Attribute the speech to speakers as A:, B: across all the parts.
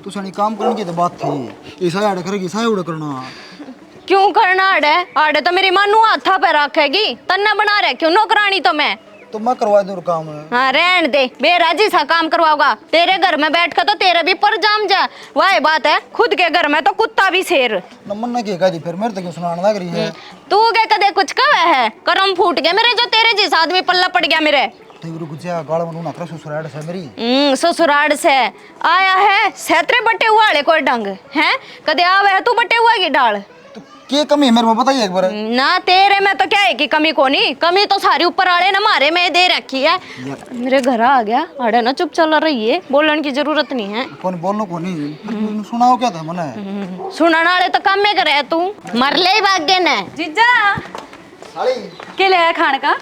A: तू सनी काम करने की तो बात थी, ऐसा आड़े करेगी, ऐसा उड़ करना।
B: क्यों करना आड़े? आड़े तो मेरी मानू हाथा पे रखेगी, तन्ने बना रहे क्यों नौकरानी तो मैं।
A: तो मैं करवा दूँ काम।
B: हाँ रहन दे, बेराजी सा काम करवाओगा। तेरे घर में बैठ कर तो तेरे भी पर जाम जा। वह बात है, खुद के घर में तो कुत्ता भी शेर।
A: नमन ने क्या दी फिर, मेरे तो क्यों सुनाने लग रही है।
B: तू क्या कदे कुछ कहा है? करम फूट गया मेरे, जो तेरे जिस आदमी पल्ला पड़ गया मेरे।
A: रुक जा, गाल बनू ना कर, ससुराल से मेरी।
B: ससुराल से आया है, सेतरे बटे हुआ वाले कोई ढंग है? कदे आवे है तू बटे हुआ की डाल।
A: तो क्या कमी है मेरे को बताइए एक बार।
B: ना तेरे में तो क्या है कि कमी कोनी, कमी तो सारी ऊपर वाले ना मारे में दे रखी है। मेरे घर आ गया अरे ना, चुप चल रही है, बोलने की जरूरत नहीं है।
A: कौन बोलनो को नहीं सुनाओ क्या था मने।
B: सुनने वाले तो कम में करे तू, मर ले ही भाग्य ने।
C: जीजा
A: साली
C: के ले आया खाने का?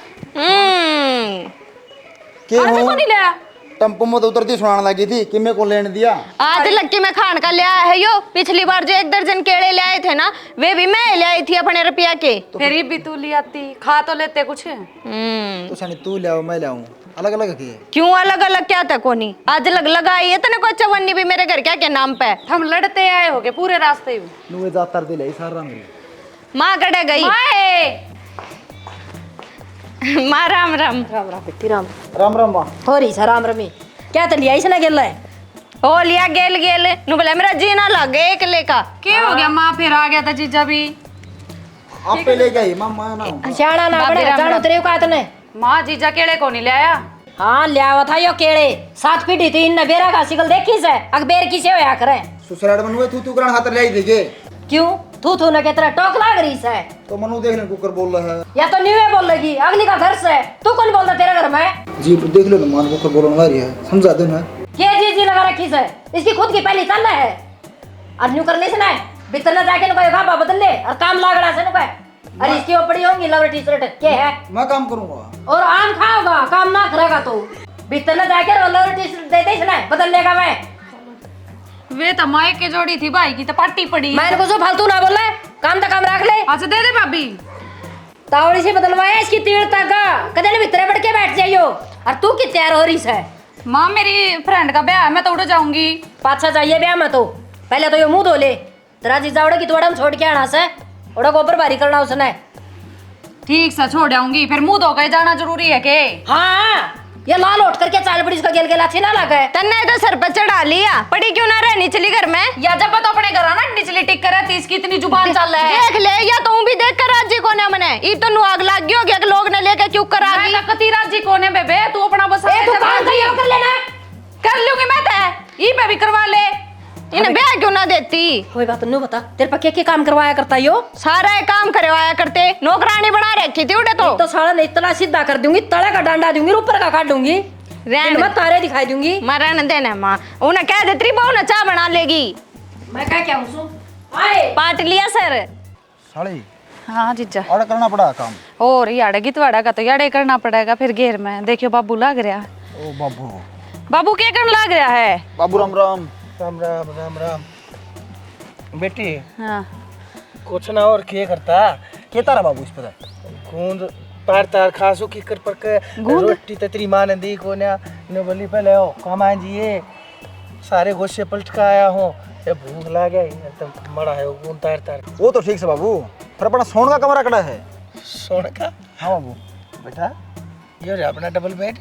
A: के
C: खाने
A: हो
C: को नहीं ले आया?
A: टम्पो में तो उतरती सुनाने लगी थी कि मेरे को लेने दिया।
B: आज लक्की में खान का ले आया है यो। पिछली बार जो 1 दर्जन केले ले आए थे ना, वे भी मैं ले आई थी अपने रुपया के।
C: फिर भी तू ले आती, खा तो लेते कुछ।
A: तो सनी तू ले आओ मैं ले आऊं, अलग अलग के।
B: क्यों अलग अलग क्या था कोनी? आज अलग लगाई है तने को चवन्नी भी मेरे घर क्या के नाम पे।
C: हम लड़ते आए होगे पूरे रास्ते में।
A: नुए जातर दे ले सारा मेरे।
B: माँ कड़े गई। माँ राम राम।
D: राम राम बेटी राम
A: राम राम मां।
D: हो रही सा राम रमी क्या तो लिया इसने गेल है।
B: ओ लिया गेल गेल नु बोले मेरा जीना लगे एक लेका।
C: क्या हो गया माँ? फिर आ गया था जीजा भी।
A: आप पे ले गई मां, मैं ना
D: सियाना ना बड़े जानो तेरे का तने।
C: माँ जीजा केड़े को नहीं ले आया?
D: हाँ लिया था यो केड़े 7 पीढ़ी थी इन बेरा का सिकल देखी से अकबेर की से होया करे।
A: ससुराल में नुए तू करण हाथ ले आई देगे।
D: क्यों थू न के तरह टोक लाग रही से।
A: तो मनु देख ले कुकर बोल रहा है।
D: या तो न्यूए बोल लगी अगली का घर से। तू कौन बोलता तेरे घर में?
A: जी देख लो ना, मान कुकर बोलने वाली है, समझा दे ना।
D: ये जी लगा रखी से, इसकी खुद की पहली तन है। और न्यू कर ले से ना भीतर न जाके नुका गाबा बदल ले और काम लागड़ा से नुका। अरे इसकी ऊपरी होंगी लवर टी शर्ट के है।
A: मैं काम करूंगा
D: और आम खाओगा, काम ना करेगा तो भीतर न जाके लवर टी शर्ट दे दे ना बदल लेगा मैं।
C: वे तो माए के जोड़ी थी, भाई की तो पार्टी पड़ी।
D: मैंने को जो फालतू ना बोल रहा काम तो काम रख ले।
C: अच्छा दे दे भाभी।
D: तावड़ी से बदलवाया इसकी तीव्रता का कदे ने भीतर बढ़ के बैठ जाइयो। और तू की तैयार हो रही है?
C: माँ मेरी फ्रेंड का ब्याह है, मैं तो उड़ जाऊंगी।
D: पाछा चाहिए ब्याह में तो पहले तो ये मुंह धो ले। तेरा जीजा उड़े की तोड़म छोड़ के आना से उड़ा गोबर भारी करना उसने।
C: ठीक से छोड़ आऊंगी, फिर मुंह धो के जाना जरूरी है के?
D: हाँ ये लाल उठ करके चाल पड़ी इसका गेल गेला अच्छी ना लगे।
B: तन्ने तो सर पर चढ़ा लिया, पड़ी क्यों ना रहनी चली घर में?
C: या जब तो अपने घर आना निचली टिक करे तीस की इतनी जुबान चल रहा है।
B: देख ले, या तू भी देख कर राजी को ने मने ई तो नु आग लग गयो कि लोग ने लेके क्यों करा दी।
C: मैं कती राजी कोने बेबे, तू अपना बस
D: ए तू काम कर लेना।
C: कर लूंगी मैं तो, ई पे भी करवा ले।
B: इन्हें ब्याह क्यों ना देती?
D: कोई बात नहीं बता तेरे पर के काम करवाया करता यो।
B: सारा काम करवाया करते, नौकरानी बना रखी थी उड़े तो
D: साला ने इतना सीधा कर दूंगी, तले का डांडा दूंगी, ऊपर का काट दूंगी, मैं तारे दिखाई दूंगी।
B: मरण देना माँ, उन्हें कह देती बहु ना चाह बना लेगी।
D: मैं क्या हूँ
B: पाट लिया सर।
A: साली
C: हाँ जीजा।
A: और करना पड़ा काम।
C: और याड़े गीतवाड़ा का तो याड़े करना पड़ेगा फिर घेर में। देखियो बाबू लाग रहा।
A: ओ बाबू।
C: बाबू क्या करने लाग रहा है?
A: बाबू राम राम। राम राम राम राम।
E: बेटी
C: हाँ
E: कुछ ना और क्या करता
A: के तारा बाबू इस पर
E: गूंद पार तार खासो की कर पर के रोटी ततरी मान दी को ने बोली पहले हो कमा जी ये सारे गोशे पलट का आया हूँ ये भूख लग गई एकदम मड़ा है गूंद तार तार।
A: वो तो ठीक से बाबू, पर अपना सोने का कमरा कड़ा है।
E: सोने का?
A: हाँ बाबू।
E: बेटा ये रे अपना डबल बेड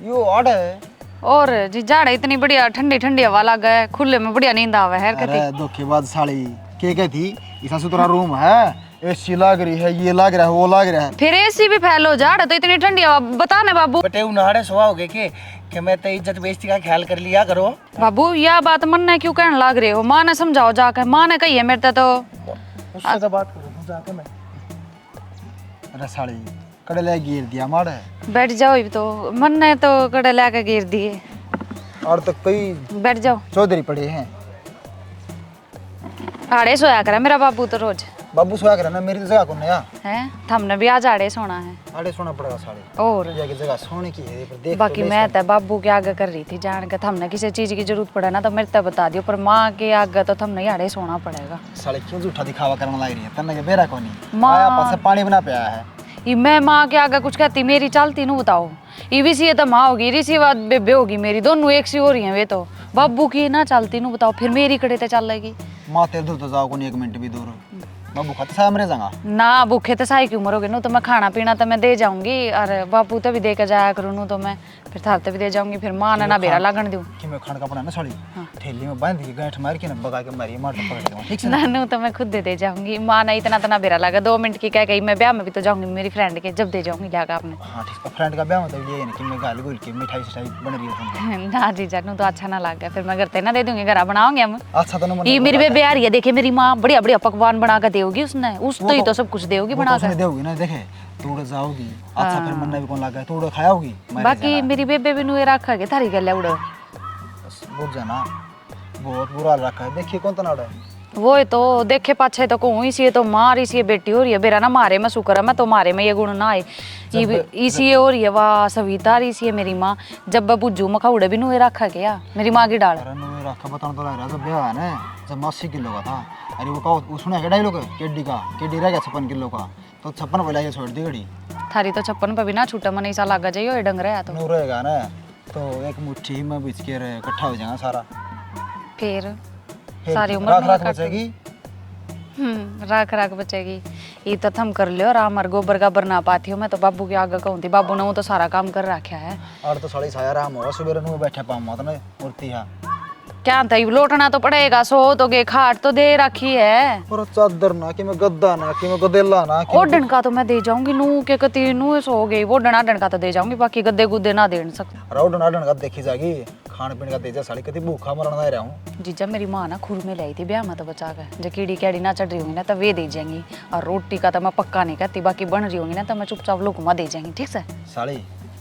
A: यो ऑड है।
C: और जी जाड़ा इतनी बढ़िया ठंडी ठंडी हवा लग है, खुले में बढ़िया नींद आवे है।
A: अरे धोखेबाज साली के कहती ऐसा सुथरा रूम है, एसी लग रही है, ये लग रहा है, वो लग रहा है।
C: फिर एसी भी फैलो जाड़ा तो इतनी ठंडी हवा बता ना बाबू।
E: बटे उन्हाड़े सुहा हो गए कि मैं तो इज्जत बेइज्जती का ख्याल कर लिया करो।
C: बाबू यह बात मन ने क्यों कहने लाग रहे हो? माँ ने समझाओ जाके, माँ ने कही है मेरे तो।
E: उससे तो बात करो जाके मैं।
A: अरे साली कड़े ले गिर दिया मारे।
C: बैठ जाओ तो, मन ने तो कड़े लेके गिर दिए।
A: और तो कई
C: बैठ जाओ।
A: चौधरी पड़े हैं।
C: आड़े सोया करे मेरा बाबू तो रोज।
A: बाबू सोया करे ना, मेरी तो जगह को नया
C: है, हमने भी आज आड़े सोना है।
A: आड़े सोना पड़ेगा साली।
C: और
A: की जगह सोने की है, पर देख
C: बाकी मैं तो बाबू के आगे कर रही थी जान के, हमने किसी चीज की जरूरत पड़े ना तो मेरे तो बता दियो, पर माँ के आगे तो हमने आड़े सोना पड़ेगा।
A: साले क्यों झूठा दिखावा करने लग रही है? तन्ने के बेरा को नहीं
C: माँ
A: आया पास से पानी बना पिया है।
C: ये मैं माँ के आगे कुछ कहती मेरी चलती नू बताओ। ये भी सी तो माँ होगी, ऋषि बात बेबे होगी मेरी, दोनों एक सी हो रही हैं वे तो। बाबू की ना चलती नू बताओ फिर मेरी कड़े ते चल लेगी।
A: माँ तेरे दूर तो जाओ को नहीं 1 मिनट भी दूर। मैं भूखा तो साया मरे जाऊंगा।
C: ना भूखे तो साई की उम्र हो गई नू तो मैं खाना पीना तो मैं दे जाऊंगी और बाबू तो भी दे के जाया करूँ नू तो मैं फिर थाते भी दे जाऊंगी फिर माँ ने ना बेरा लागन दूँ।
A: कि मैं खाने का पड़ा ना साड़ी थैली में बांध के गांठ मार के ना बगा के मारी मार तो पकड़ दूंगा ठीक से।
C: नानू तो मैं खुद दे जाऊंगी। माँ ने इतना तो ना बेरा लगा 2 मिनट की कह गई मैं ब्याह में भी तो जाऊंगी मेरी फ्रेंड के जब दे जाऊंगी लागा आपने।
A: हाँ ठीक है फ्रेंड का ब्याह होता है ये नहीं कि मैं गाल गुल के मिठाई सिठाई बन रही है तुमको।
C: ना जीजा नू तो अच्छा ना लगा फिर मैं घर ते ना दे दूंगी घर बनाओगे हम।
A: अच्छा तो
C: ये मेरी बेबे आ रही है देखे मेरी माँ बढ़िया बढ़िया पकवान बना कर देगी उसने उस तो ही तो सब कुछ देगी बना कर।
A: देगी ना देखे तू जाओगी अच्छा फिर मन भी कौन लगा तू खाओगी
C: बाकी मेरी बेबे भी नुए रखा के थारी गल उड़
A: बुझ जाना बहुत बुरा रखा है देखिए कौन तना
C: वो तो देखे पाछे तो कहूँ इसी तो मार इसी बेटी हो रही है बेरा ना मारे में शुक्र है मैं तो मारे में ये गुण ना आए इसी हो रही है वाह सविता इसी है मेरी माँ जब बुज्जू मखाउड़े भी नुए रखा गया मेरी माँ की डाल
A: रखा बताना तो लग रहा जब ब्याह है ना जब 80 किलो का था अरे वो कहो सुना है 2.5 किलो केडी रह गया 56 किलो का तो 56 पहले छोड़ दी घड़ी
C: थारी तो 56 पे भी ना छूटा मन ऐसा लगा जाइए डंग रहा तो
A: नू रहेगा ना तो एक मुट्ठी में बिछ के इकट्ठा हो जाएगा सारा
C: फिर
A: फिर
C: सारी उम्र
A: राख
C: में
A: राख
C: काट-
A: बचेगी
C: राख बचेगी ये तो थम कर लियो राम और गोबर गाबर ना पाती हो मैं तो बाबू के आगे कहूँ थी बाबू ने वो तो सारा काम कर रखा है।
A: और तो साड़ी साया राम होगा सुबह नू बैठे पाऊँ तो ना मूर्ति है
C: क्या था लौटना तो पड़ेगा सो तो गे खाट तो दे रखी है
A: और चादर ना कि मैं गद्दा ना कि मैं गदेला ना कि
C: ओडन का तो मैं दे जाऊंगी नू के कती नू सो गई वो डन का तो दे जाऊंगी बाकी गद्दे गुद्दे ना दे सकते
A: राउड नाडन का देखी जाएगी खान पीने का दे जा साड़ी कति भूखा मरना ही रहा हूँ।
C: जीजा मेरी माँ ना खुर में लाई थी ब्याह में तो बचा कर जो कीड़ी कैड़ी ना चढ़ रही होंगी ना तो वे दे जाएंगी और रोटी का तो मैं पक्का नहीं कहती बाकी बन रही होंगी ना तो मैं चुपचाप लोग दे जाएंगी ठीक से।
A: साड़ी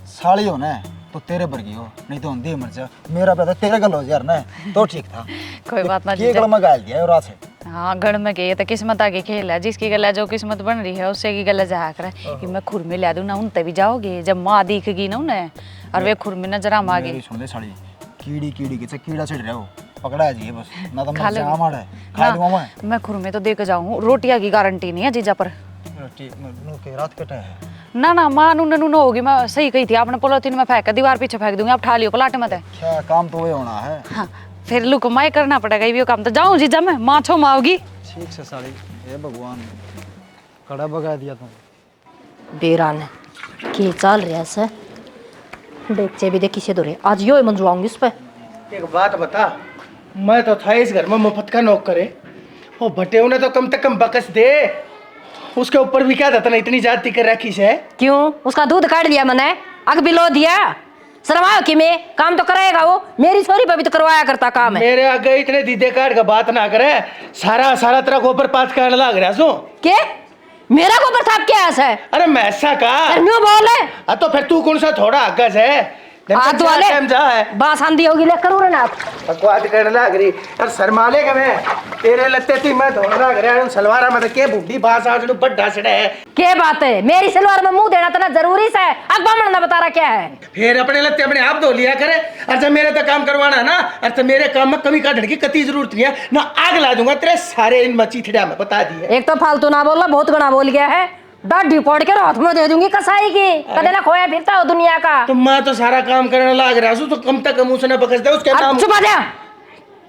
A: साड़ी हो ना तो तेरे बरगी हो नहीं तो दे मर जा मेरा पैसा तेरे गल हो यार ना तो ठीक था
C: कोई बात ना
A: ये
C: जीजा
A: गल में गाल दिया रात से।
C: हाँ गढ़ में गए तो किस्मत आगे खेल है जिसकी गला जो किस्मत बन रही है उससे की गला जा कर कि मैं खुर में ला दूँ ना उनते भी जाओगे जब माँ दिखेगी ना उन्हें और वे खुर में नजर आम आगे
A: सुन ले साड़ी कीड़ी कीड़ी के कीड़ा चढ़ रहा हो पकड़ा है जी बस ना तो
C: खा
A: मैं
C: लो।
A: जाम आड़ा है खा लूंगा
C: मैं खुर में तो दे के जाऊँ रोटियां की गारंटी नहीं है जीजा पर
A: रोटी नू के रात कटा है
C: ना माँ नून होगी मैं सही कही थी आपने पोलोथीन में फेंक दीवार पीछे फेंक दूंगी आप ठा लियो पलाट मत है।
A: क्या काम तो वही होना है।
C: हाँ फिर लुकमाई करना पड़ेगा ये काम तो जाऊँ जीजा मैं माँ छो माओगी
A: ठीक से साड़ी हे भगवान कड़ा बगा दिया तुम
D: बेरान है की चल रहा से देखचे भी देखी से दूरे आज यो मंजवाऊंगी उस पे।
E: एक बात बता मैं तो था इस घर में मुफ्त का नौकर है वो भटे ने तो कम से कम बकस दे उसके ऊपर भी क्या था ना इतनी जाति कर रखी है
D: क्यों उसका दूध काट दिया मैंने अग बिलो दिया शर्माओ कि मैं काम तो कराएगा वो मेरी छोरी पे भी तो करवाया करता काम है।
E: मेरे आगे इतने दीदे काट का बात ना करे सारा सारा तेरा गोबर पात करने लग रहा सो
D: के मेरा गोबर थाप क्या है?
E: अरे मैं ऐसा का
D: न्यू बोल है
E: तो फिर तू कौन सा थोड़ा आगज है
D: हाथ वाले बास आंधी होगी ले करूँ ना
E: बकवास करने लग रही और शर्माले का मैं तेरे लगते थी मैं धोने लग रहा सलवारा में तो के बुढ़ी बास आज बड्ढा सड़ा है
D: क्या बात है मेरी सलवार में मुंह देना तो ना जरूरी है अब बामण ना बता रहा क्या है
E: फिर अपने लगते अपने आप धो लिया करे और जब मेरे तो काम करवाना है ना और तो मेरे काम में कमी काटने की कती जरूरत नहीं है ना आग ला दूंगा तेरे सारे इन मची थिड़ा में बता दिए।
D: एक तो फालतू ना बोला बहुत गणा बोल गया है डाढ़ी पड़ के हाथ में दे दूंगी कसाई की कदे ना खोया फिरता हो दुनिया का।
E: तो मैं तो सारा काम करने लग रहा हूँ तो कम तक मुंह से न बकस दे उसके नाम
D: चुप आ जा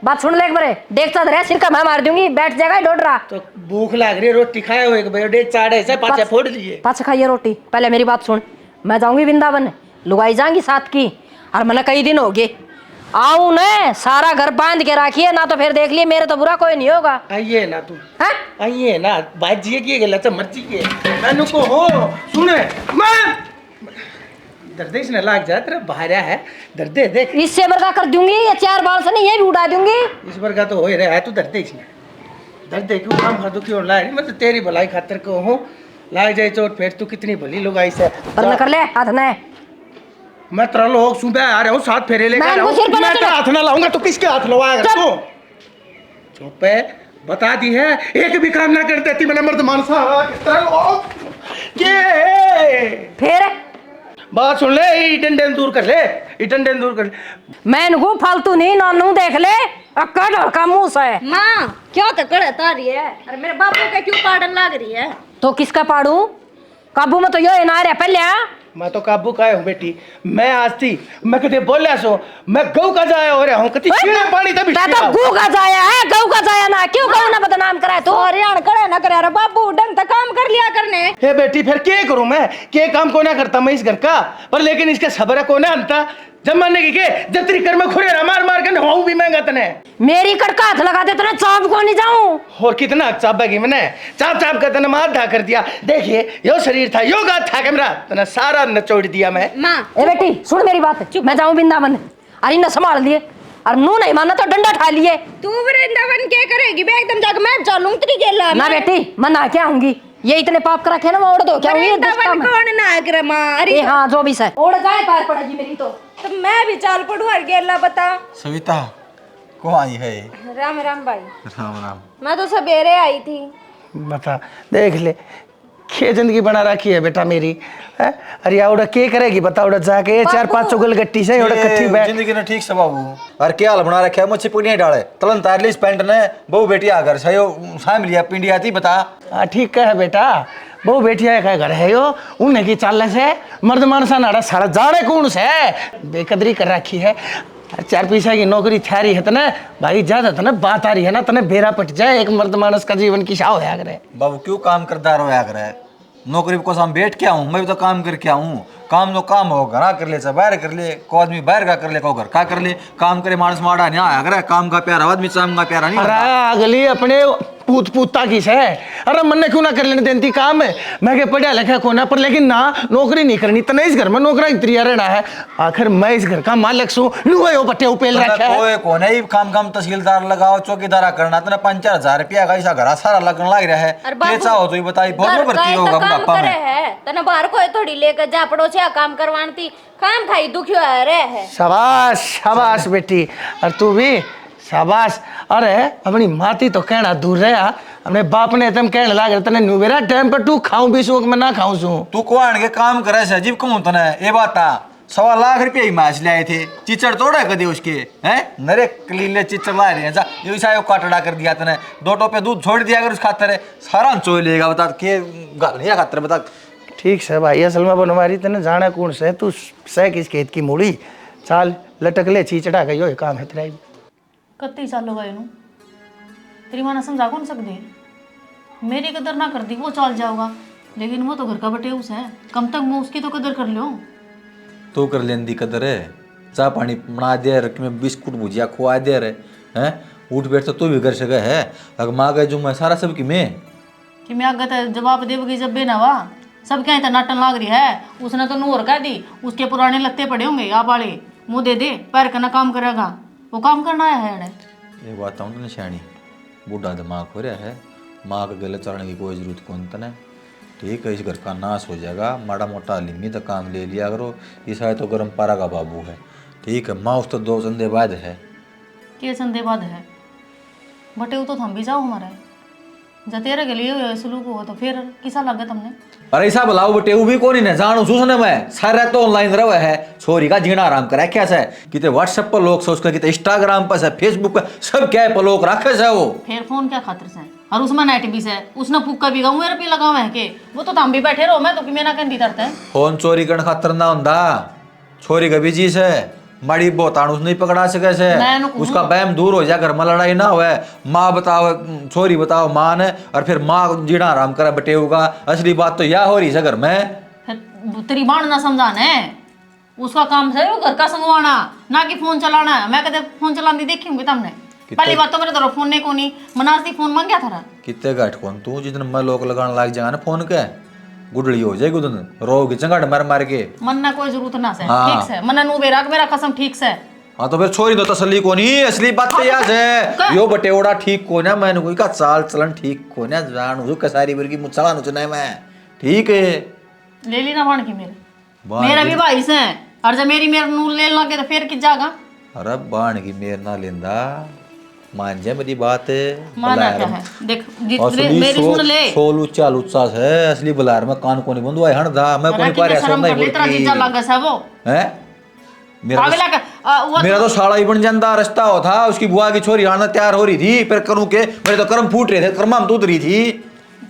D: बात सुन ले एक बारे देखता रहे सिर का मैं मार दूंगी बैठ जाएगा डोड रहा
E: तो भूख लग रही है रोटी खाए हुए भाई डेढ़ चाड़े से पाछे फोड़ लिए
D: पाछे खाइए रोटी पहले मेरी बात सुन मैं जाऊंगी वृंदावन लुगाई जाऊंगी साथ की और मैंने कई दिन हो गए आऊं न सारा घर बांध के रखिए ना तो फिर देख लिए मेरे तो बुरा कोई नहीं होगा।
E: आइए ना तू
D: हाँ?
E: आइए ना बाजी की गला तो मर्जी के मैंने को हो सुने मैं दर्द इसने लाग जा तेरा भारा है दर्द देख
D: इससे बरका कर दूंगी ये 4 बाल से नहीं ये भी उड़ा दूंगी
E: इस बार का तो हो ही रहा है तू दर्द इसने दर्द क्यों काम कर दो क्यों लाए मैं तो तेरी भलाई खातिर को हूँ लाग जाए चोट फिर तू कितनी भली लोग आई से
D: पर कर ले हाथ न
E: मैं तेरा लोग सुबह आ रहा हूँ 7 फेरे लेकर आ रहा हूँ मैं तो हाथ ना लाऊंगा तो किसके हाथ लवाएगा तू चुप है बता दी है एक भी काम ना कर देती मैंने मर्द मानसा
D: फिर
E: बात सुन ले इटन दूर कर ले इटन दूर कर ले
D: मैं इनको फालतू नहीं नानू देख ले अक्कड़ का मुंह से
B: माँ क्यों तो कड़त आ रही है अरे मेरे बापू का क्यों पाड़न लग रही है
D: तो किसका पाड़ू काबू में तो यो ना रहा पहले
E: मैं तो काबू का हूँ बेटी। मैं आज थी मैं कदे बोलिया सो मैं गऊ का जाया हो रहा हूँ कति छीने पानी तभी
D: मैं तो गू का जाया है, गऊ का जाया ना, क्यों गऊ ना बदनाम कराए तू?
B: हरियाण करे ना करे रे बाबू, ढंग तक काम कर लिया करने।
E: हे बेटी फिर क्या करूं मैं, क्या काम को ना करता मैं इस घर का, पर लेकिन इसका सब्र को ना अंता जमाने की के जतरी कर में खुरेरा मार मार के नहाऊं भी महंगा तने।
D: मेरी कड़का हाथ लगा दे तो चाप को नहीं जाऊं।
E: और कितना चापेगी मैंने, चाप चाप कर तने मार धा कर दिया। देखिए यो शरीर था यो गात था कैमरा तने सारा नचोड़ दिया मैं।
B: माँ
D: ए बेटी सुन मेरी बात, मैं जाऊं वृंदावन, अरे न संभाल लिए, और नू नहीं माना तो डंडा ठा लिए।
B: तू वृंदावन क्या करेगी बे, एकदम जाके मैं चलूं तेरी गेला
D: ना बेटी मैं ना क्या आऊंगी, ये इतने पाप कर रखे ना मैं ओढ़ दो क्या हुई
B: वृंदावन कौन ना करे माँ? अरे
D: हाँ जो भी सर ओढ़ जाए पार पड़ेगी मेरी तो
B: मैं भी चाल पड़ू और गेला बता।
A: सविता कौन आई है?
B: राम राम भाई।
A: राम राम।
B: मैं तो सवेरे आई थी।
E: बता देख ले क्या जिंदगी बना रखी है बेटा मेरी है? अरे आवड़ा क्या करेगी बता, उड़ा जाके चार पांच चुगल गट्टी से उड़ा कट्ठी बैठ
A: जिंदगी ने ठीक से बाबू और क्या हाल बना रखा है, मुझे पुड़िया डाले तलन तारलीस पेंट ने बहु बेटी आकर सयो शाम लिया पिंडी आती बता।
E: हाँ ठीक है बेटा, बहु बेटिया का घर है यो, उन्हें की चाल से मर्द मानसा नाड़ा सारा जाने कौन से बेकदरी कर रखी है। चार पैसा की नौकरी थारी है तने भाई ज्यादा तने बात आ रही है ना तने बेरा पट जाए, एक मर्द मानस का जीवन की शाह होया करे।
A: बाबू क्यों काम करता रोया करे, नौकरी को हम बैठ के आऊँ, मैं भी तो काम करके आऊँ। काम तो काम हो घरा कर ले चाहे बाहर कर ले, को आदमी बाहर का कर ले, को घर का कर ले, काम करे मानस माड़ा नहीं आया करे, काम का प्यारा आदमी काम का प्यारा नहीं।
E: अरे अगली अपने पूत पूता की से, अरे मन ने क्यों ना कर लेने देती काम है, मैं के पढ़ा लिखा को ना, पर लेकिन ना नौकरी नहीं करनी तो नहीं इस घर में नौकरा इतरिया रहना है। आखिर मैं इस घर का मालिक सू नुए पट्टे उपेल रखा है।
A: कोई कोने ही काम तहसीलदार लगाओ चौकीदारा करना तो 5,000 रुपया का ऐसा घर सारा लगन लग रहा है। क्या चाहो तो ये बताई बहुत भर्ती होगा बुढ़ापा में।
B: तने बाहर कोई थोड़ी लेकर जा पड़ोसिया काम करवाती, काम खाई दुखियो है रे।
E: शाबाश शाबाश बेटी, और तू भी शाबाश। अरे अपनी माती तो कहना दूर रहा, अपने बाप ने तुम कहने लग तने नुवेरा टाइम पर तू खाऊं भी सू मैं ना खाऊं सू।
A: तू कोण के काम करे से जीव कहूं तने ये बात 1.25 लाख रुपया ही मैच लाए थे, चिचड़ तोड़ा कदे उसके हैं नरे कलीले चिचड़ ला रहे हैं जा ये ऐसा काटड़ा कर दिया तने, 2 टोपे दूध छोड़ दिया अगर उस खातर है सारा चोई लेगा बता के गल नहीं खातर बता।
E: ठीक से भाई असल में बनवारी तने जाना कौन से तू सह किस खेत की मूड़ी चाल लटक ले चीचड़ा गई हो काम है तेरा।
C: कत्ती साल हो गए नू, तेरी माँ ने समझा कौन सकती, मेरी कदर ना कर दी वो चल जाओगा, लेकिन वो तो घर का बटे उस है, कम तक मैं उसकी तो कदर कर लो।
F: तो कर लेंदी कदर है, चाह पानी बना दे रहे में बिस्कुट भुजिया खुआ दे रहे हैं, उठ बैठ तो तू भी कर सके है, अगर माँ गए जो मैं सारा सब कि मैं
C: आगे तो जवाब देवगी जब बे नवा सब क्या नाटन लाग रही है, उसने तो नूर कह दी, उसके पुराने लगते पड़े होंगे आप वाले, मुँह दे दे पैर करना काम करेगा, वो काम करना आया है।
F: ये बात आऊँ तो शानी बूढ़ा दिमाग हो रहा है, माँ के गले चढ़ने की कोई जरूरत कौन तने, ठीक है इस घर का नाश हो जाएगा, माड़ा मोटा लिम्मी तो काम ले लिया करो, इस है तो गर्म पारा का बाबू है, ठीक है माँ उस तो 2 संदे बाद है।
C: के संदे बाद है बटे वो तो थम भी जाओ हमारा जब तेरे के लिए सलूक हो तो फिर किसा लगा तुमने।
F: अरे ऐसा बुलाओ बटे वो भी कौन है जानू सुसने में सारा तो ऑनलाइन रहा है, छोरी का जीना आराम करा क्या से किते व्हाट्सएप पर लोग सोच कर किते इंस्टाग्राम पर से फेसबुक पर सब क्या पर लोग रखे से वो
C: फिर फोन क्या खातिर से और उसमें नेट भी से उसने पुक्का भी गाँव मेरे पे लगावा है के वो तो तुम भी बैठे रहो मैं तो कि मेरा कहती करते हैं
F: फोन चोरी करने खातर ना होंदा, छोरी का बिजी से माड़ी बोताणुस नहीं पकड़ा सके से, उसका बैम दूर हो जाए घर में लड़ाई ना होए, माँ बताओ छोरी बताओ माँ ने और फिर माँ जीना आराम करा बटे होगा, असली बात तो यह हो रही है घर में।
C: फिर तेरी बाण ना समझाने उसका काम है वो घर का संगवाना ना कि फोन चलाना, मैं कहते फोन चलाती देखी होंगी तुमने, पहली बात तो मेरे तरफ फोन नहीं कोनी मनाती फोन मांग गया था
F: कितने घट कौन तू जितने मैं लोग लगाने लग जाएगा ना फोन के गुडली हो जाएगी उधर रोगी चंगाट मार मार के
C: मन ना कोई जरूरत ना से
F: हाँ।
C: ठीक से मन नु बेरा मेरा कसम ठीक से।
F: हाँ तो फिर छोरी दो तसल्ली को नहीं असली बात तो याद है यो बटेवड़ा ठीक को ना मैंने कोई का चाल चलन ठीक को ना जान हूँ कसारी वर्गी मुचला नुचना मैं ठीक है
C: ले ली ना बाण की मेरा भी भाई से और जब मेरी मेरे नू ले लगे तो फिर कि जागा।
F: अरे बाण की मेर ना लेंदा मान जा मेरी बात
C: माना क्या है देख मेरी सुन ले
F: सोल उच्चा लुच्चा है असली बलार में कान कोनी बंदू है हणदा मैं कोनी पारे सुन नहीं बोलती
C: तेरा लगा सा वो
F: हैं मेरा तो साड़ा ही बन जाता रास्ता हो था, उसकी बुआ की छोरी आना तैयार हो रही थी फिर करूं के मेरे तो कर्म फूट रहे थे कर्मा में तूत रही थी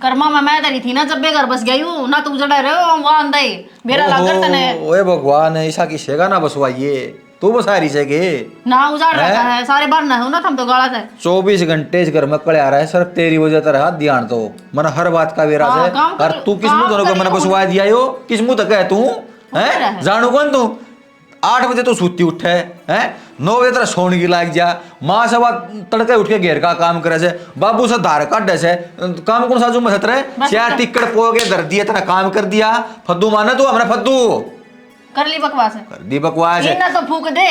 G: कर्मा में मैं डरी थी ना जब बे घर बस गई हूँ ना तू जड़ा रहे हो वहाँ अंदर ही मेरा लागत तने
F: ओए भगवान ऐसा किसेगा ना बसवाइए तू बसा रही से के
G: ना उजाड़ रखा है सारे बार ना हो ना थम तो गाला से
F: 24 घंटे इस घर में कड़े आ रहा है सिर्फ तेरी वजह से रहा ध्यान तो मन हर बात का वेरा
G: हाँ,
F: है
G: काम
F: और
G: कर-
F: तू किस मुंह
G: काम
F: दोनों को मैंने
G: करियो।
F: बसवा दिया यो किस मुंह तक है तू
G: रहा
F: हैं
G: है।
F: जानू कौन तू 8 बजे तो सूती उठे हैं 9 बजे तेरा सोने की लाग जा माँ से बात तड़के उठ के घेर का काम करे से बाबू से धार काटे से काम कौन सा जो मसत रहे
G: बस
F: चार
G: कर।
F: टिकट पो के धर दिया तेरा काम कर दिया फद्दू माना तू हमने फद्दू
G: कर ली बकवास है
F: कर दी बकवास
G: ये
F: है
G: ना तो फूक दे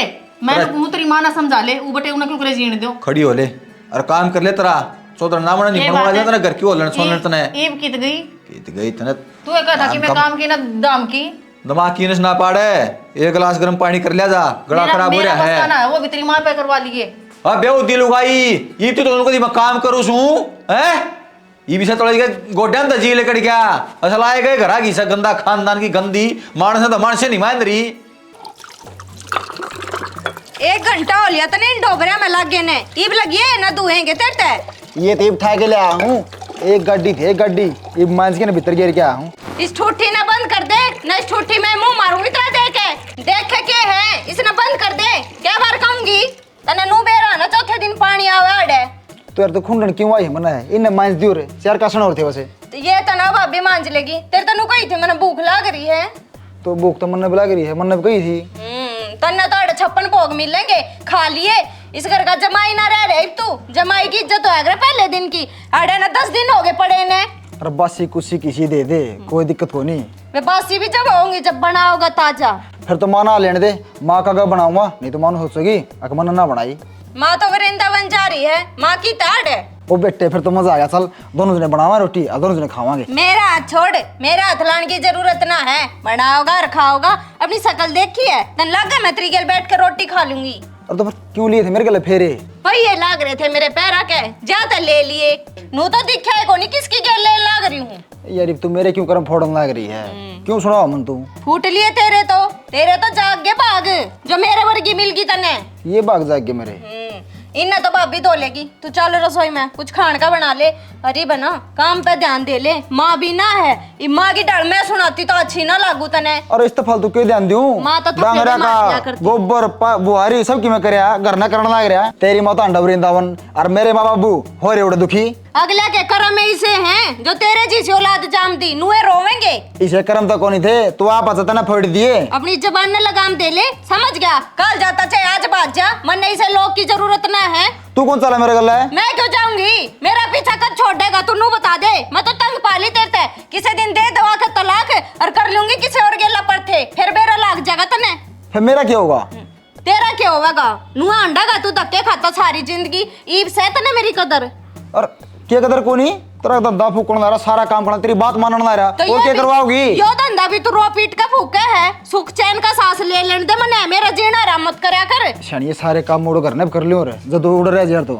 G: मैं तो कहूँ तेरी माँ ना समझा ले ऊ बटे उन्हें क्यों करे जीण दो
F: खड़ी हो ले और काम कर ले तेरा सोदर ना मना नहीं
G: ये
F: बनवा
G: बात
F: जाता
G: है।
F: ना घर की होलन सोलन तने
G: ईब कित गई
F: कित गई तने
G: तू एक था कि मैं काम की ना दाम की
F: दिमाग की नस ना पाड़े एक गिलास गर्म पानी कर लिया जा गला
G: मेरा-
F: खराब हो
G: मेरा
F: रहा
G: बस्ता ना
F: है
G: है वो भी तेरी माँ पे करवा लिए
F: अब बेउ दिल उगाई ये तो उनको दी मैं काम करूं सू हैं ये भी से तोड़ के गोड्यान द जी लेकर गया असल आए गए घरा की सा गंदा खानदान की गंदी मानस तो मानस नहीं मान रही
B: 1 घंटा हो लिया तने इन डोबरिया में लग गए ने ईब लगिए ना दुहेंगे तेरते
E: ये तो उठा के ले आया हूँ एक गड्डी थी एक गड्डी ये मांझ के ना भीतर गिर के आया हूँ
B: इस ठूठी ना बंद कर दे ना इस ठूठी में मुंह मारूंगी तेरा देखे के है इसने बंद कर दे क्या बार कहूंगी तने नु बेरा ना चौथे दिन पानी आवे अड़े
E: तो यार तो खुंडन क्यों आई है मना है इन्हें मांझ दियो रे चार कासन और थे वैसे
B: तो ये तो ना भाभी मांझ लेगी तेरे तनु कही थी मैंने भूख लग रही है
E: तो भूख तो मन बुला रही है मन गई थी
B: तन्ने तो अड़े 56 भोग मिलेंगे खा लिए इस घर का जमाई ना रह रहे तू जमाई की इज्जत हो गया पहले दिन की अड़े ना 10 दिन हो गए पड़े ने
E: अरे बासी कुसी किसी दे दे कोई दिक्कत हो नहीं
B: मैं बासी भी जब होंगी जब बना होगा ताजा
E: फिर तो माँ ना लेने दे माँ का अगर बनाऊंगा नहीं तो मानो सोचेगी अगर मन ना बनाई
B: माँ तो वृंदावन जा रही है माँ की ताड़ है
E: ओ बेटे फिर तो मजा आ गया चल दोनों जने बनावा रोटी और दोनों जने खावांगे
B: मेरा हाथ छोड़ मेरा हाथ लाने की जरूरत ना है बनाओगा और खाओगा अपनी शक्ल देखी है तन लगा मैं तेरी गेल बैठ कर रोटी खा लूंगी
E: और तो फिर क्यों लिए थे मेरे गले फेरे
B: भाई ये लाग रहे थे मेरे पैरा के जाते ले लिए नू तो दिखा है कोनी किसकी गेल ले लाग रही हूँ
E: यार तू मेरे क्यों करम फोड़न लग रही है क्यों सुनाओ मन तू
B: फूट लिए तेरे तो जाग गए भाग जो मेरे वर्गी मिल गई तने
E: ये भाग जाग गए मेरे
B: इन्हें तो भाभी धो लेगी तू चल रसोई में कुछ खाने का बना ले अरे बना काम पे ध्यान दे ले माँ भी ना है ये माँ की डर मैं सुनाती तो अच्छी ना लागू तने
E: और इस तो फालतू के ध्यान दूं
B: माँ तो थप्पड़
E: डांगरा
B: भी मार दिया
E: का
B: करती।
E: गोबर बुहारी सब की मैं करया घर ना करना लग रहा तेरी माँ तो अंडा वृंदावन और मेरे माँ बाबू हो रहे उड़े दुखी
B: अगले के कर्म ऐसे हैं जो तेरे जैसी औलाद जाम दी नुए रोवेंगे
E: इसे कर्म तो कोनी थे तू आप अच्छा ना फोड़ दिए
B: अपनी जबान ने लगाम दे ले समझ गया कल जाता चाहे आज बात जा मन इसे लोग की जरूरत ना है
E: तू कौन चला मेरे गला है
B: मैं क्यों जाऊंगी मेरा पीछा कब छोड़ देगा तू नू बता दे मैं तो तंग पाली तेरते किसी दिन दे दवा के तलाक और कर लूंगी किसी और गेला पर थे फिर मेरा लाग जाएगा तने
E: फिर मेरा क्या होगा
B: तेरा क्या होगा नुआ अंडा का तू धक्के खाता सारी जिंदगी ईब से तने मेरी कदर
E: और क्या कदर कोनी तेरा धंधा फूकण ना रहा सारा काम करना तेरी बात मानना ना रहा और क्या करवाओगी
B: यो धंधा भी तू रो पीट का फूका है सुख चैन का सांस ले लेने दे मने मेरा जीना आराम मत करया कर
E: शानी ये सारे काम मोड़ करने कर लियो रे जब उड़ रहे यार तो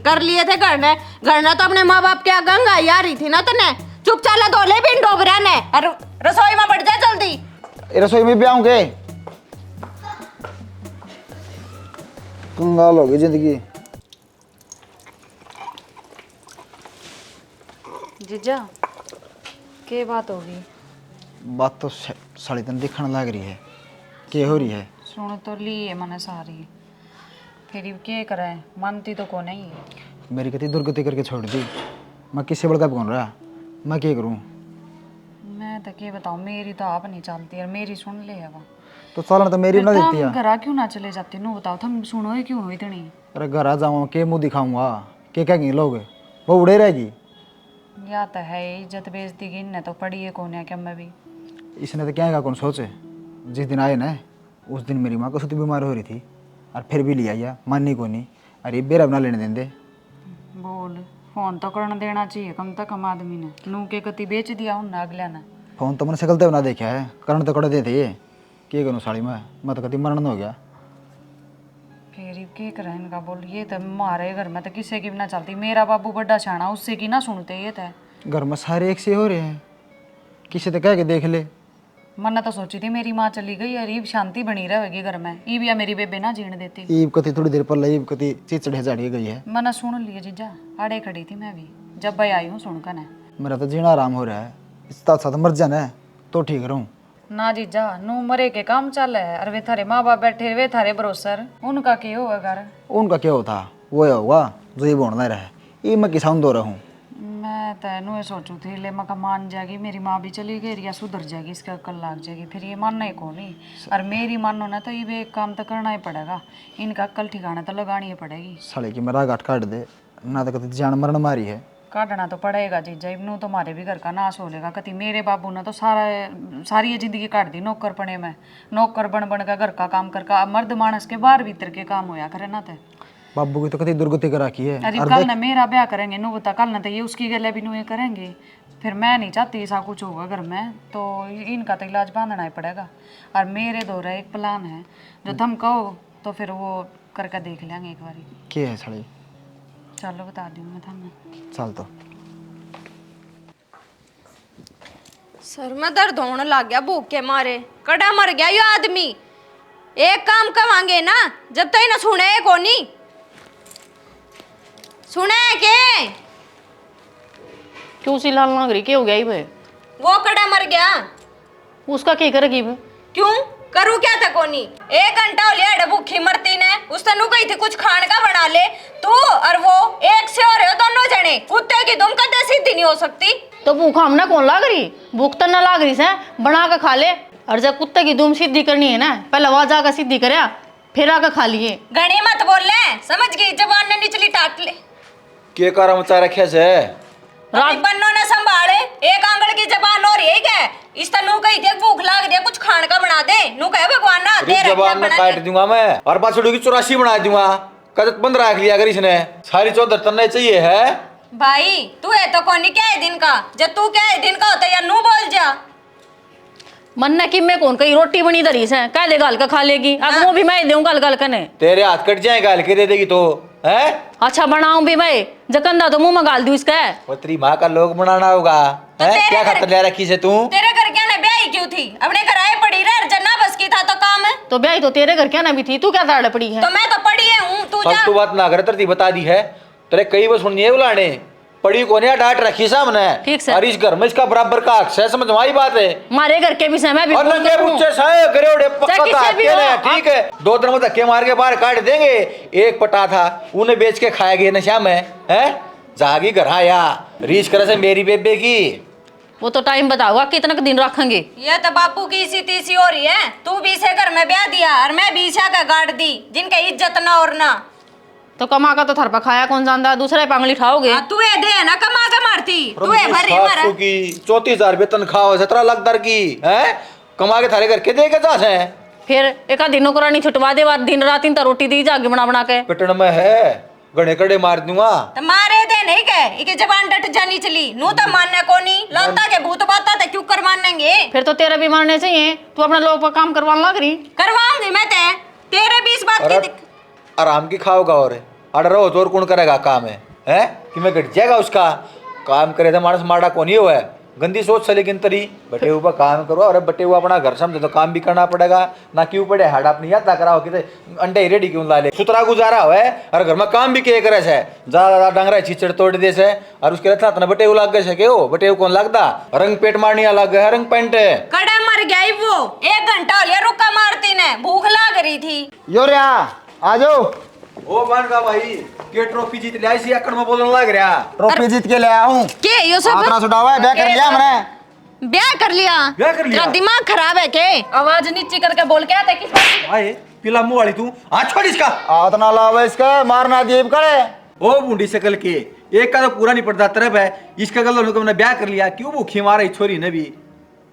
B: कर लिए थे घर तो अपने माँ बाप के गंगा आ रही थी ना तने चुप चाला धो ले बिन डोबरा ने और रसोई में बढ़ जा जल्दी
E: ये रसोई में भी आऊंगे कंगाल होगी जिंदगी
C: जीजा के बात होगी
E: बात तो साड़ी तन दिखने लग रही है के हो रही है
C: सुन तो ली है मैंने सारी फिर के करे मानती तो को नहीं
E: मेरी कति दुर्गति करके छोड़ दी मैं किससे बड़का कौन रहा मैं क्या करूं
C: मैं तो के बताऊं मेरी तो आप नहीं चलती और मेरी सुन ले है वो
E: तो चलन तो मेरी ना देती है
C: घरा क्यों ना चले जाते नो बताओ तुम सुनो ही क्यों इतनी
E: अरे घर आ जाऊँ के मुंह दिखाऊंगा के कहेंगे लोग वो उड़े रहेगी
C: या तो है इज्जत बेइज्जती की इन्हें तो पड़ी है कौन है क्या मैं भी
E: इसने तो क्या कौन सोचे जिस दिन आए ना उस दिन मेरी माँ को सुती बीमार हो रही थी और फिर भी लिया या माननी को नहीं अरे बेरा बना लेने देंदे
C: बोल फोन तो करना देना चाहिए कम से कम आदमी ने नू के कति बेच दिया उन अगले ने
E: फोन तो मैंने शकल तो बना देखा है करण तो कड़े देते ये के करूँ साड़ी में मैं तो कति मरण हो गया
C: फिर के करे इनका बोल ये तो हमारे घर में तो किसी की भी ना चलती मेरा बाबू बड़ा छाना उससे की ना सुनते ये तो
E: घर में सारे एक से हो रहे हैं किसी तो कह के देख ले
C: मन्ना तो सोची थी मेरी माँ चली गई और ईब शांति बनी रहेगी घर में ईब या मेरी बेबे ना जीने देती
E: ईब कति थोड़ी देर पर ईब कति चिचड़े झाड़ी गई है
C: मना सुन लिए जीजा आड़े खड़ी थी मैं भी जब भाई आई हूँ सुन कर
H: मेरा तो जीना आराम हो रहा है, इसका साथ मर जाना है तो ठीक रहूँ।
C: ना जीजा नू मरे के काम चल है और वे थारे माँ बाप बैठे वे थारे भरोसर उनका क्या होगा घर।
H: उनका क्या होता वो होगा जो ये बोलना रहे, ये मैं किसान दो रहूँ।
C: मैं तैनू ये सोचू थी ले मका मान जाएगी मेरी माँ भी चली गई या सुधर जाएगी इसका अक्ल लाग जाएगी फिर ये मानना ही कौन नहीं। और मेरी मानो ना तो ये भी एक काम तो करना ही पड़ेगा, इनका अक्ल ठिकाना तो लगानी ही पड़ेगी।
H: साले की मेरा गाठ काट दे ना तो कभी जान मरण मारी है।
C: काटना तो पड़ेगा जीजा, इबनू तुम्हारे भी घर का नाश हो लेगा। कति मेरे बाबू ने तो सारी ये जिंदगी काट दी नौकर पने में, नौकर बन बन का घर का काम कर का मर्द मानस के बाहर भीतर के काम होया करे ना। ते
H: बाबू की तो कति दुर्गति करा की है।
C: अरे कल ना मेरा ब्याह करेंगे नु बता, कल ना तो ये उसकी गले भी नु ये करेंगे। फिर मैं नहीं चाहती ऐसा कुछ होगा घर में, तो इनका तो इलाज बांधना ही पड़ेगा। और मेरे दौरा एक प्लान है जो तुम कहो तो फिर वो करके देख लेंगे एक बारी।
H: क्या है साले?
C: चलो बता दूँ मैं तुम्हें।
H: चल तो
B: सर में दर्द होने लग गया भूख के मारे, कड़ा मर गया ये आदमी। एक काम कमांगे ना जब तक ना सुने कोनी सुने के
G: क्यों सी लाल नागरी के हो गया भाई?
B: वो कड़ा मर गया।
G: उसका क्या करेगी भाई?
B: क्यों करूँ क्या था कोनी? 1 घंटा हो लिया भूखी मरती ने। उस तनु कही थी कुछ खान का बना ले, तू और वो एक से हो रहे हो दोनों जने। कुत्ते की तुम कदे सीधी नहीं हो सकती।
G: तो भूख हमने कौन लाग रही? भूख तो ना लाग रही से, बना के खा ले। और जब कुत्ते की दुम सीधी करनी है ना, पहले वहां जाकर सीधी करया फिर आकर खा लिए।
B: घनी मत बोल ले, समझ गई? जबान ने निचली टाट ले।
F: के कारा मचा रखे से
B: अपनी बन्नों ने संभाले, एक आंगल की जबान और यही क्या? इस तनु कही थी भूख लाग रही है कुछ खान का बना दे। नु कहे भगवान ना दे रहे
F: जबान में काट दूंगा मैं और बाछड़ू की 84 बना दूंगा। कदत बंद रख लिया अगर इसने सारी 14 तन्ने चाहिए है।
B: भाई तू है तो कौन क्या है दिन का? जब तू क्या है दिन का होता या नू बोल जा।
G: मन ने कि मैं कौन कही रोटी बनी धरी से कह दे गाल का खा लेगी। अब वो भी मैं दूं गाल गाल कने
F: तेरे हाथ कट जाए गाल के दे देगी तो है।
G: अच्छा बनाऊं भी मैं जकंदा तो मुंह में गाल दूं इसका।
F: वो तेरी माँ का लोग बनाना होगा
B: तो
F: है? क्या खातर ले रखी से तू?
B: तेरे घर क्या ना ब्याही क्यों थी? अपने घर आए पड़ी रह जना बस की था तो काम है।
G: तो ब्याही तो तेरे घर क्या ना भी थी, तू क्या ताड़ पड़ी है?
B: तो मैं तो पड़ी है हूँ, तू जा।
F: तू बात ना कर, तरती बता दी है तेरे कई बार सुनिए बुलाने पड़ी कोने डांट रखी सामने।
G: ठीक से।
F: और इस घर में इसका बराबर का हक है, समझ में बात है।
G: मारे घर के भी समय भी
F: और नंगे बुच्चे साए गरेड़े पक्का
G: किससे भी हो,
F: ठीक है। 2 दिन में धक्के मार के बाहर काट देंगे। एक पटा था उन्हें बेच के खाया गया नशा में है। जागी घर आया रीच करे से मेरी बेबे की।
G: वो तो टाइम बताओगा कितना दिन रखेंगे।
B: ये तो बापू की इसी तीसी हो रही है। तू भी इसे घर में ब्याह दिया और मैं भी इसा का गाड़ दी जिनका इज्जत ना और ना।
G: तो कमा का तो थर पर खाया कौन जानता, दूसरे पांगली खाओगे।
B: तू है दे ना कमा के मारती, तू है भरी मारा।
F: 34,000 रुपये तनख्वाह 17 लाख दर की है। कमा के थारे करके दे के जा से
G: फिर एक आध दिनों को रानी छुटवा दे, बाद दिन रात इन रोटी दी जाके बना बना के।
F: पिटन में है गड़े कड़े मार दूंगा।
B: तो मारे दे नहीं के इके जबान डट जानी चली नू तो मानने को नहीं लौटा के भूत बाता तो क्यों कर मानेंगे?
G: फिर तो तेरे भी मारने चाहिए, तू अपना लोग पर काम करवाने लग रही।
B: करवाऊंगी मैं तेरे भी इस बात की
F: आराम की खाओगा और अड़ रहो तो और कौन करेगा काम है कि मैं घट जाएगा उसका काम करे तो मानस माड़ा कौन ही हुआ है। गंदी सोच से लेकिन तरी बटे हुआ काम करो और बटे हुआ अपना घर समझे तो काम भी करना पड़ेगा ना। क्यों पड़े हाड़ा अपनी याद कराओ कि अंडे ही रेडी क्यों ला ले सुतरा गुजारा हुआ है और घर में काम भी किए करे से ज्यादा डंगरा चिचड़ तोड़ दे से और उसके रहता बटे हुआ लग गए के हो बटे गो लगता रंग पेट मारनी अलग है रंग पेंट
B: कड़ा मर गई वो 1 घंटा हो लिया रुका मारती ने भूख लाग रही थी।
H: यो रे आ जाओ।
F: ओ बन का भाई के ट्रॉफी जीत ले आई एकड़ में बोलने लग रहा।
H: ट्रॉफी जीत के ले आया हूँ।
B: के यो सब
H: आतना छुड़ावा है, ब्याह कर लिया मैंने।
B: ब्याह कर लिया?
F: ब्याह कर लिया?
B: तेरा दिमाग खराब है के?
G: आवाज नीचे करके बोल के आते किस बात?
F: भाई पिला मुंह वाली तू आज छोड़ इसका।
H: आतना लावा इसका मारना दीप करे।
F: ओ बूढ़ी शकल के एक का तो पूरा नहीं पड़ता तरफ है इसका गल लोगों ने ब्याह कर लिया। क्यों भूखी मारा छोरी ने भी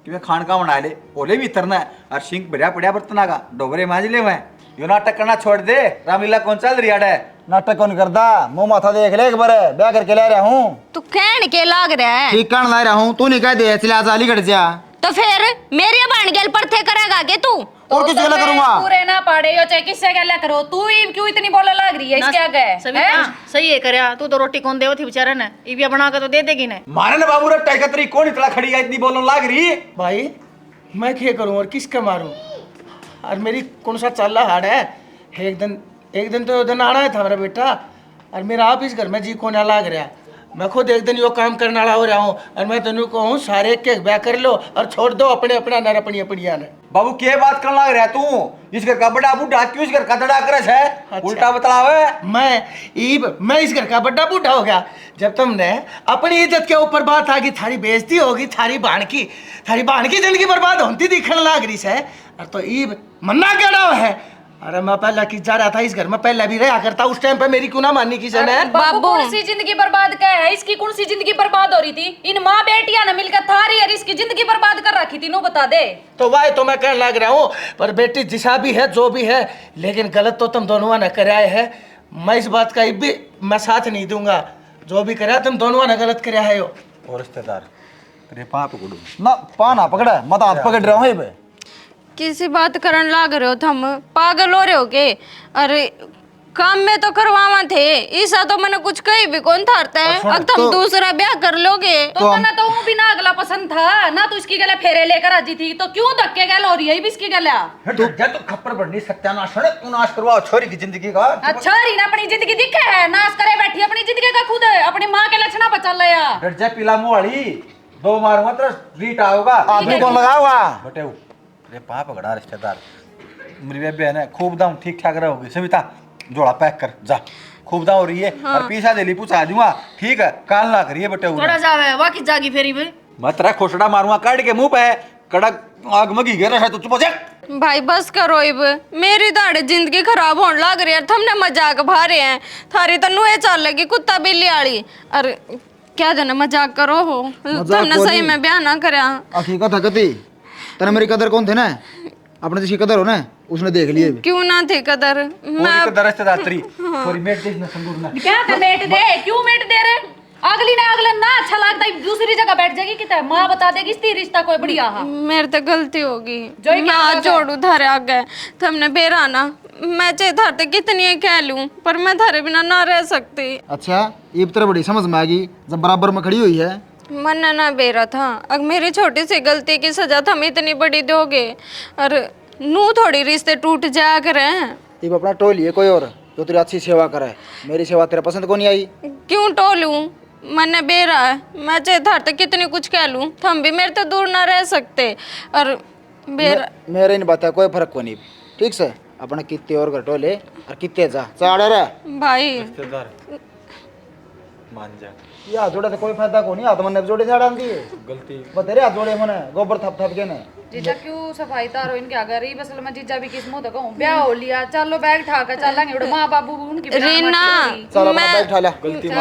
F: कि मैं खान का बना ले ओले भी तरना है और सिंह बढ़िया बढ़िया बर्तना का डोबरे मांझ ले मैं यो नाटक करना छोड़ दे। रामलीला कौन चल रही है?
H: नाटक कौन करदा मुंह माथा देख ले एक बार ब्याह करके ले रहा हूँ।
B: तू कहन के लाग रहा है?
H: ठीक कर ला रहा हूँ, तू नहीं कह दे चला जाली कट जा।
B: तो फिर मेरे बन गेल परथे करेगा के तू?
H: और किस गला करूंगा?
C: पूरे ना पाड़े हो चाहे किससे गला करो, तू ही क्यों इतनी बोलने लग रही है इसके आगे?
G: सही है करया, तू तो रोटी कौन देव थी बेचारा ने, इबिया बना के तो दे देगी ने।
F: मारे ना बाबू रे टैकतरी कौन इतना खड़ी है इतनी बोलने लग रही।
E: भाई मैं क्या करूं और किसका मारूं? और मेरी कौन सा चाला हाड़ है? एक दिन तो दिन आना है था मेरा बेटा और मेरा आप इस घर में जी को ना लाग रहा मैं खुद एक दिन यो काम करने वाला हो रहा हूँ और मैं तेन कहूँ सारे के ब्याह कर लो और छोड़ दो अपने अपना नर अपनी अपनिया ने।
A: बाबू के बात करने लग रहा तू? इस घर का बड़ा बूढ़ा क्यों इस घर का दड़ा करस है?
E: अच्छा।
A: उल्टा बतलावे।
E: मैं इस घर का बड़ा बूढ़ा हो गया जब तुमने अपनी इज्जत के ऊपर बात आ गई, थारी बेइज्जती होगी, थारी बहन की जिंदगी बर्बाद होती दिखने लग रही है। और तो ईब मन्ना कड़ा है। अरे मैं पहले की जा रहा था इस घर में, पहले भी रहा करता, उस टाइम पे मेरी क्यों ना माननी की जन है।
C: बाबू कौन सी जिंदगी बर्बाद क्या है? इसकी कौन सी जिंदगी बर्बाद हो रही थी? इन माँ बेटियां ने मिलकर थारी और इसकी जिंदगी बर्बाद कर रखी थी, नो बता दे।
E: तो वाह तो मैं कहने लग रहा हूँ, पर बेटी जिसा भी है जो भी है, लेकिन गलत तो तुम दोनों ने कराया है। मैं इस बात का भी मैं साथ नहीं दूंगा, जो भी कराया तुम दोनों ने गलत कराया है।
A: और रिश्तेदार तेरे पाप को
H: ना पाना पकड़ा मत हाथ पकड़ रहा हूँ ये
B: किसी बात करन लाग रहे हो तुम? पागल हो रहे हो के? अरे काम में तो करवावा थे, ऐसा तो मैंने कुछ कही भी कौन थारता है। अब तुम दूसरा ब्याह कर लोगे
C: तो तना तो वो भी ना अगला पसंद था ना, तो इसकी गले फेरे लेकर आजी थी, तो क्यों धक्के गल हो रही है इसकी गला?
A: तू जा तो खप्पर बढ़नी सत्यानाश है, तू नाश करवाओ छोरी की जिंदगी का।
C: अच्छा री ना अपनी जिंदगी दिखे है, नाश करे बैठी अपनी जिंदगी का खुद अपनी माँ के लक्षणा पर चल रहा।
A: डर जा पीला मुंह वाली, दो मारूंगा तो रीट आओगा।
H: आदमी कौन लगा हुआ
A: बटे रे पाप गड़ा रिश्तेदार मेरी बेबे है ना, खूब दाम ठीक ठाक रहोगी। सविता जोड़ा पैक कर जा, खूब दाम हो रही है। और पीसा दिली पूछा दूंगा, ठीक है? काल ना करिए बटे
G: थोड़ा जावे वाकी जागी फेरी में
A: मत रहा खोसड़ा मारूंगा काट के मुंह पे, कड़क आग मगी घेरा है तो चुप हो जा।
B: भाई बस करो इब, मेरी दाढ़ी जिंदगी खराब होने लग रही है। तुमने मजाक भा रहे हैं, थारी तो नुए चल लगी कुत्ता बिल्ली आली। अरे क्या देना मजाक करो हो, तुमने सही में ब्याह ना करया।
H: हकीकत हकती तेरा मेरी कदर कौन थे ना, अपने जिसकी कदर हो ना उसने देख लिए।
B: क्यों ना थी कदर? मैं
A: कदर रिश्तेदार तेरी थोड़ी मेट देख ना संगूर ना।
C: क्या ते मेट दे? क्यों मेट दे रहे? अगली ना अगला ना अच्छा लगता है, दूसरी जगह बैठ जाएगी कितना माँ बता देगी इस रिश्ता कोई बढ़िया।
B: मेरे तो गलती होगी,
C: जो ही
B: मैं आज जोड़ू थारे आगे। तुमने बेरा ना, मैं चाहे थारे कितनी कह लूं, पर मैं थारे बिना ना रह सकती।
H: अच्छा ये तरह बड़ी समझ में आ गई जब बराबर में खड़ी हुई है।
B: मन ना बेरा था, अब मेरी छोटी सी गलती की सजा तुम इतनी बड़ी दोगे? और नू थोड़ी रिश्ते टूट जा कर हैं।
H: ये अपना टोल है कोई और जो तेरी अच्छी सेवा करे, मेरी सेवा तेरा पसंद को नहीं आई।
B: क्यों टोलूं? मन बेरा है, मैं चाहे थार तक कितनी कुछ कह लूं, तुम भी मेरे तो दूर ना रह सकते। और बेरा
H: मेरे इन बात कोई फर्क को नहीं, ठीक से अपना कितने और घर टोले और कितने जा चाड़े रे
B: भाई।
A: रिश्तेदार मान जा,
H: ये हाथ जोड़े तो कोई फायदा को नहीं, हाथ मन जोड़े झाड़ा दी
A: गलती
H: वो तेरे हाथ जोड़े मने गोबर थप थप के ने।
C: जीजा क्यों सफाई तारो इनके आगे रही? बस मैं जीजा भी किस मुंह तक कहूं ब्याह हो लिया, चलो बैग उठा कर चलेंगे। उड़ मां बाबू उनकी
B: रीना,
H: चल अपना बैग उठा ले।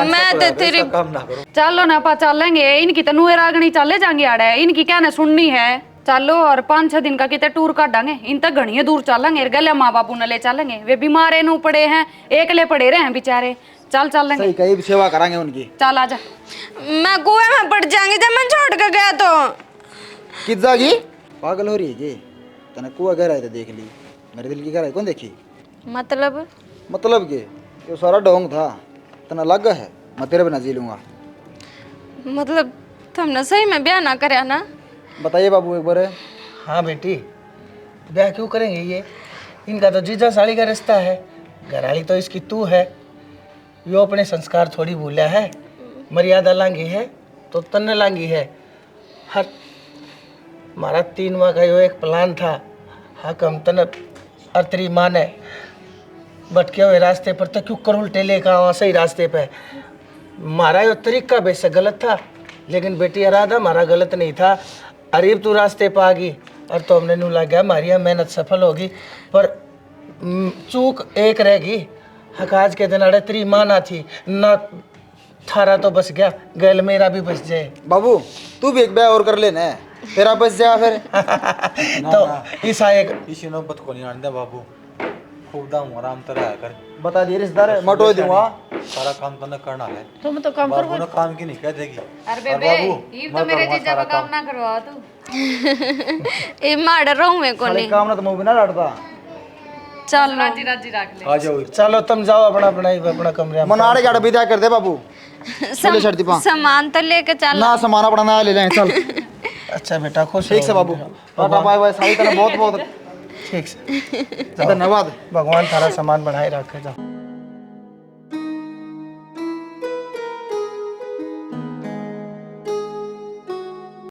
B: मैं तो तेरी
A: काम ना करो।
C: चलो ना पा चलेंगे, इनकी तो नुए रागनी चले जाएंगे आड़े, इनकी क्या ना सुननी है। चलो और 5-6 दिन का कितने टूर काटांगे, इन तक घड़िया दूर चलेंगे, गले माँ बापू ने ले चलेंगे। वे बीमार नू पड़े हैं, एकले पड़े रहे हैं बेचारे। चल चलेंगे,
H: सही कहीं सेवा करांगे उनकी।
C: चल आजा।
B: मैं कुएं में पड़ जाऊंगी जब मैं छोड़ के गया तो।
H: किस जागी पागल हो रही है ये? तने कुआ गहराई तो देख ली, मेरे दिल की गहराई कौन देखी?
B: मतलब
H: के ये सारा ढोंग था, तना लग है मैं तेरे बिना जी लूंगा।
B: मतलब तुमने सही में ब्याह ना करया ना?
H: बताइए बाबू एक बार।
E: हाँ बेटी, ब्याह क्यों करेंगे ये? इनका तो जीजा साली का रिश्ता है, घरवाली तो इसकी तू है। यो अपने संस्कार थोड़ी भूला है, मर्यादा लांगी है तो तन्ने लांगी है। हर हमारा 3 माह का यो एक प्लान था। हाँ कम तन और तेरी माँ ने भटके हुए रास्ते पर तो क्यों कर उल्टे लेकर आवा सही रास्ते पे। हमारा यो तरीका वैसे गलत था, लेकिन बेटी इरादा हमारा गलत नहीं था। अरीब तू रास्ते पर आ गई और तो हमने नू लग गया हमारी मेहनत सफल होगी, पर चूक एक रहेगी। हक आज के दिन अड़े तेरी माँ ना थी ना, थारा तो बस गया, गैल मेरा भी बस जाए।
H: बाबू तू भी एक ब्याह और कर लेना, तेरा बस जा फिर।
E: तो ईसा एक
A: इसी नौबत को नहीं आने बाबू, खूब दाम आराम तरह कर।
H: बता दिए रिश्तेदार मटो दूंगा,
A: सारा काम तो न करना है।
G: तुम तो काम
A: बाबू ने काम की नहीं कह देगी।
C: अरे बेबे ये तो मेरे जीजा का काम ना करवा तू।
B: ये मार रहूं मैं को
H: सारे
B: नहीं।
H: काम ना तो मुंह भी ना लड़ता।
B: चलो
C: राजी राजी रख ले।
A: आ जाओ।
E: चलो तुम जाओ अपना अपना कमरे में।
H: मनाड़े गाड़ विदा कर दे बाबू। चले छड़ती पा
B: सामान तो लेके चल
H: ना, सामान अपना ना ले लें चल।
E: अच्छा बेटा खुश
H: ठीक से बाबू, टाटा बाय बाय। सारी तरह बहुत बहुत
E: ठीक से
H: धन्यवाद।
E: भगवान थारा सामान बढ़ाए रखे। जाओ।